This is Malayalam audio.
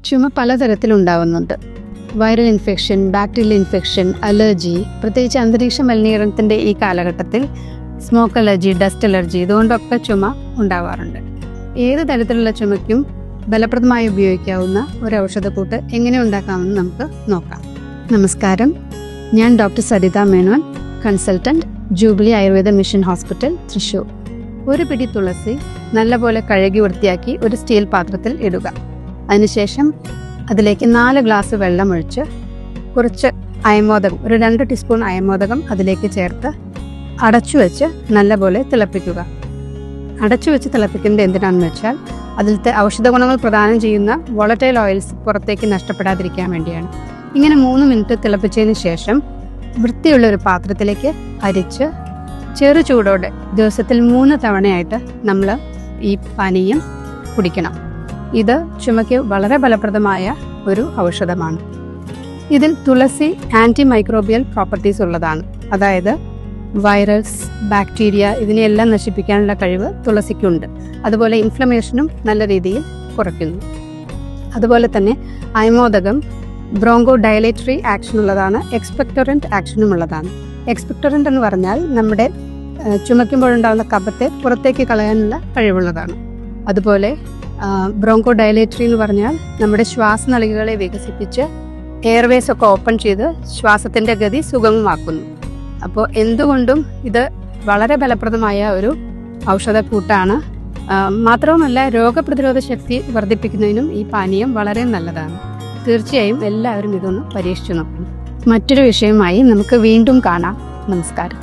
ചുമ പലതരത്തിലുണ്ടാവുന്നുണ്ട്. Viral infection, bacterial infection, allergy, പ്രത്യേകിച്ച് അന്തരീക്ഷ മലിനീകരണത്തിൻ്റെ ഈ കാലഘട്ടത്തിൽ സ്മോക്ക് അലർജി, ഡസ്റ്റ് അലർജി, ഇതുകൊണ്ടൊക്കെ ചുമ ഉണ്ടാവാറുണ്ട്. ഏത് തരത്തിലുള്ള ചുമയ്ക്കും ഫലപ്രദമായി ഉപയോഗിക്കാവുന്ന ഒരു ഔഷധക്കൂട്ട് എങ്ങനെ ഉണ്ടാക്കാമെന്ന് നമുക്ക് നോക്കാം. നമസ്കാരം, ഞാൻ doctor Saritha Menon, consultant, jubilee Ayurveda mission hospital, Thrissur. ഒരു പിടി തുളസി നല്ലപോലെ കഴുകി വൃത്തിയാക്കി ഒരു സ്റ്റീൽ പാത്രത്തിൽ ഇടുക. അതിനുശേഷം അതിലേക്ക് 4 ഗ്ലാസ് വെള്ളം ഒഴിച്ച് കുറച്ച് അയമോദകം, ഒരു 2 ടീസ്പൂൺ അയമോദകം അതിലേക്ക് ചേർത്ത് അടച്ചു വെച്ച് നല്ലപോലെ തിളപ്പിക്കുക. അടച്ചു വെച്ച് തിളപ്പിക്കുന്നത് എന്തിനാണെന്ന് വെച്ചാൽ അതിലത്തെ ഔഷധ ഗുണങ്ങൾ പ്രദാനം ചെയ്യുന്ന വോളറ്റൈൽ ഓയിൽസ് പുറത്തേക്ക് നഷ്ടപ്പെടാതിരിക്കാൻ വേണ്ടിയാണ്. ഇങ്ങനെ 3 മിനിറ്റ് തിളപ്പിച്ചതിന് ശേഷം വൃത്തിയുള്ള ഒരു പാത്രത്തിലേക്ക് അരിച്ച് ചെറു ചൂടോടെ ദിവസത്തിൽ 3 തവണയായിട്ട് നമ്മൾ ഈ പാനീയം കുടിക്കണം. ഇത് ചുമയ്ക്ക് വളരെ ഫലപ്രദമായ ഒരു ഔഷധമാണ്. ഇതിൽ തുളസി ആൻറ്റി മൈക്രോബിയൽ പ്രോപ്പർട്ടീസ് ഉള്ളതാണ്. അതായത് വൈറസ്, ബാക്ടീരിയ ഇതിനെയെല്ലാം നശിപ്പിക്കാനുള്ള കഴിവ് തുളസിക്കുണ്ട്. അതുപോലെ ഇൻഫ്ലമേഷനും നല്ല രീതിയിൽ കുറയ്ക്കുന്നു. അതുപോലെ തന്നെ അയമോദകം ബ്രോങ്കോ ഡയലേറ്ററി ആക്ഷൻ ഉള്ളതാണ്, എക്സ്പെക്ടോറൻറ്റ് ആക്ഷനും ഉള്ളതാണ്. എക്സ്പെക്ടോറൻറ്റ് എന്ന് പറഞ്ഞാൽ നമ്മുടെ ചുമയ്ക്കുമ്പോഴുണ്ടാകുന്ന കഫത്തെ പുറത്തേക്ക് കളയാനുള്ള കഴിവുള്ളതാണ്. അതുപോലെ ബ്രോങ്കോ ഡയലേറ്ററി എന്ന് പറഞ്ഞാൽ നമ്മുടെ ശ്വാസനളികകളെ വികസിപ്പിച്ച് എയർവേസ് ഒക്കെ ഓപ്പൺ ചെയ്ത് ശ്വാസത്തിൻ്റെ ഗതി സുഗമമാക്കുന്നു. അപ്പോൾ എന്തുകൊണ്ടും ഇത് വളരെ ഫലപ്രദമായ ഒരു ഔഷധക്കൂട്ടാണ്. മാത്രവുമല്ല, രോഗപ്രതിരോധ ശക്തി വർദ്ധിപ്പിക്കുന്നതിനും ഈ പാനീയം വളരെ നല്ലതാണ്. തീർച്ചയായും എല്ലാവരും ഇതൊന്ന് പരീക്ഷിച്ചു നോക്കണം. മറ്റൊരു വിഷയമായി നമുക്ക് വീണ്ടും കാണാം. നമസ്കാരം.